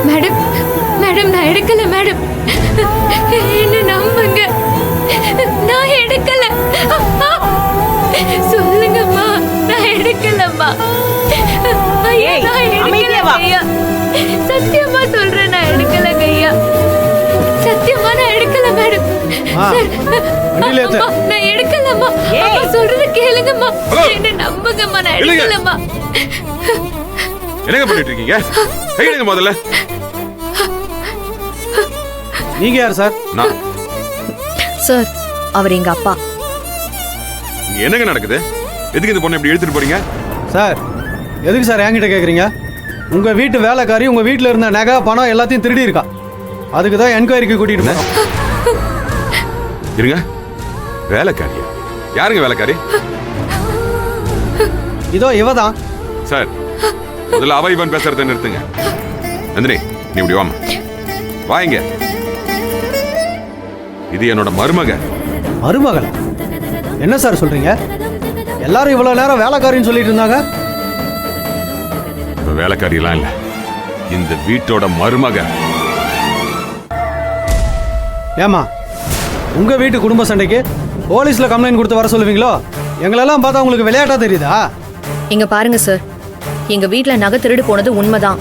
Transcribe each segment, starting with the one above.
Madam madam நான் எடுக்கல madam, என்ன நம்புங்க, நான் எடுக்கல. சொல்லுங்கம்மா, நான் எடுக்கலம்மா. ஐயா நான் எடுக்கல ஐயா, சத்தியமா சொல்றேன் நான் எடுக்கல ஐயா, சத்தியமா நான் எடுக்கல மேடம். நான் எடுக்கலம்மா, அம்மா சொல்றது கேளுங்கம்மா, என்ன நம்புங்கம்மா, நான் எடுக்கலம்மா. என்னங்க பண்ணிட்டு இருக்கீங்க? கையிடுங்க முதல்ல. நீங்க யார் சார்? நான் சார், அவர் எங்க அப்பா. இங்க என்னங்க நடக்குது? எதுக்கு இந்த பொண்ணை இப்படி எடுத்துட்டு போறீங்க? சார் எதுக்கு சார் என்கிட்ட கேட்குறீங்க? உங்க வீட்டு வேலைக்காரி உங்க வீட்டில் இருந்த நகை பணம் எல்லாத்தையும் திருடி இருக்கா, அதுக்கு தான் என்கொயரிக்கு கூட்டிட்டு போறோம். இருங்க, வேலைக்காரியா? யாருங்க வேலைக்காரி? இதோ இவதான் சார். முதல்ல அவ இவன் பேசுறத நிறுத்துங்க. நந்தினி, நீ இப்படி வாமா, வாங்க. இது என்னோட மருமக. மருமகள்? என்ன சார் சொல்றீங்க? எல்லாரும் இவ்வளவு நேரம் வேலைக்காரின்னு சொல்லிட்டு இருந்தாங்க. இப்ப வேலைக்காரி எல்லாம் இல்ல, இந்த வீட்டோட மருமக. ஏமா, உங்க வீட்டு குடும்ப சண்டைக்கு போலீஸ்ல கம்ப்ளைண்ட் கொடுத்து வர சொல்லுவீங்களோ? எங்களெல்லாம் பார்த்தா உங்களுக்கு விளையாட்டா தெரியுதா? இங்க பாருங்க சார், எங்க வீட்ல நகை திருடு போனது உண்மைதான்.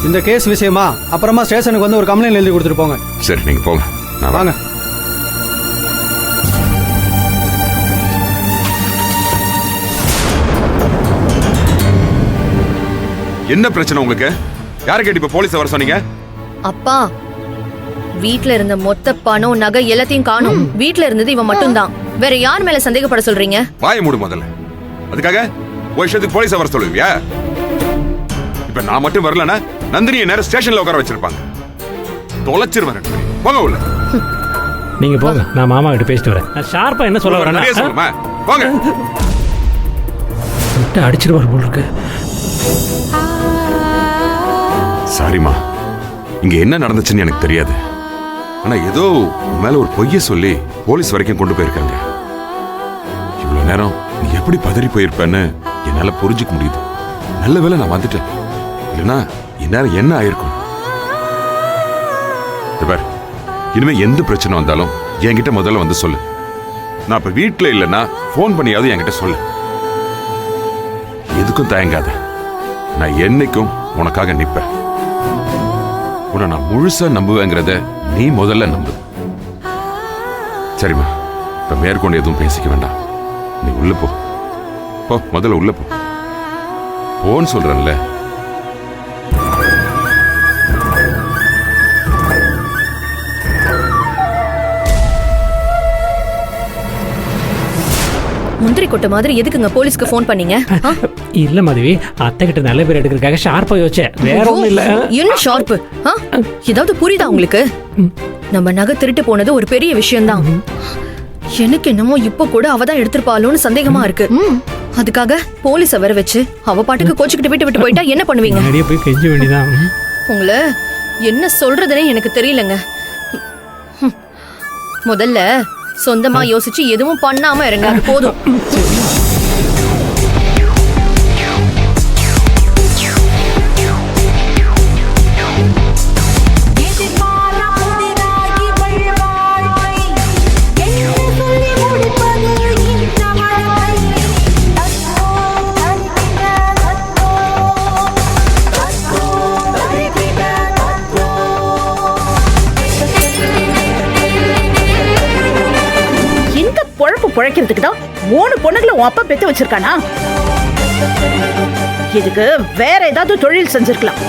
இந்த கேஸ் விஷயமா அப்புறமா ஸ்டேஷனுக்கு வந்து ஒரு கம்ப்ளைண்ட் எழுதி கொடுத்துட்டு போங்க. சரி, நீங்க போங்க. நான் வாங்க. என்ன பிரச்சனை உங்களுக்கு? யாரை கேட்டு இப்ப போலீஸ் வர சொன்னீங்க? அப்பா, வீட்ல இருந்த மொத்த பணம் நகை எல்லாத்தையும் காணும். வீட்ல இருந்தது இவன் மட்டும்தான். வேற யார் மேல சந்தேகப்பட சொல்றீங்க? வாயை மூடு முதல்ல. அதுக்காக ஒரு விஷயத்துக்கு போலீஸ் வர சொல்லுவியா? இப்ப நான் மட்டும் வரலன்னா நந்தினியை நேரம் ஸ்டேஷன்ல உட்கார வச்சிருப்பாங்க. தொலைச்சிருவேன். போங்க உள்ள. நீங்க போங்க, நான் மாமா கிட்ட பேசிட்டு வரேன். நான் ஷார்ப்பா என்ன சொல்ல வரேன்னா, சொல்லுமா, போங்க. அடிச்சிருவார் போல இருக்கு. சாரிமா, இங்க என்ன நடந்துச்சுன்னு எனக்கு தெரியாது. ஆனா ஏதோ மேல ஒரு பொய்ய சொல்லி போலீஸ் வரைக்கும் கொண்டு போயிருக்காங்க. இவ்வளவு நேரம் நீ எப்படி பதறி போயிருப்பேன்னு என்னால புரிஞ்சுக்க முடியுது. நல்ல வேளை நான் வந்துட்டேன், இல்லைன்னா இந்நேரம் என்ன ஆயிருக்கும். இனிமே எந்த பிரச்சனை வந்தாலும் என்கிட்ட முதல்ல வந்து சொல்லு. நான் இப்ப வீட்டுல இல்லைன்னா போன் பண்ணியாவது என்கிட்ட சொல்லு. எதுக்கும் தயங்காத. நான் என்னைக்கும் உனக்காக நிப்பேன். உன்னை நான் முழுசா நம்புவேங்கிறத நீ முதல்ல நம்பு. சரிம்மா, இப்ப மேற்கொண்டு எதுவும் பேசிக்க வேண்டாம். நீ உள்ள போ. போ, முதல்ல உள்ள போ. போன்னு சொல்றேன்ல. முந்திரி கொட்டை மாதிரி எதுக்குங்க போலீஸ்க்கு போன் பண்ணீங்க? இல்ல மதுவி, அத்தை கிட்ட நல்ல பேர் எடுக்கிறதுக்காக ஷார்ப்பா யோசிச்சேன், வேற ஒண்ணும் இல்ல. என்ன ஷார்ப்பு? ஏதாவது புரியுதா உங்களுக்கு? நம்ம நகை திருட்டு போனது ஒரு பெரிய விஷயம்தான். எனக்கு என்னமோ இப்ப கூட அவதான் எடுத்திருப்பாளோன்னு சந்தேகமா இருக்கு. அதுக்காக போலீஸ வர வச்சு அவ பாட்டுக்கு கோச்சுக்கிட்டு விட்டு போயிட்டா என்ன பண்ணுவீங்க? நிறைய போய் கெஞ்ச வேண்டியதான். உங்களை என்ன சொல்றதுனே எனக்கு தெரியலங்க. முதல்ல சொந்தமா யோசிச்சு எதுவும் பண்ணாம இருங்க, அது போதும். பிழைக்கிறதுக்கு தான் 3 பொண்ணுங்களை உன் அப்பா பெத்து வச்சிருக்கானா? இதுக்கு வேற ஏதாவது தொழில் செஞ்சிருக்கலாம்.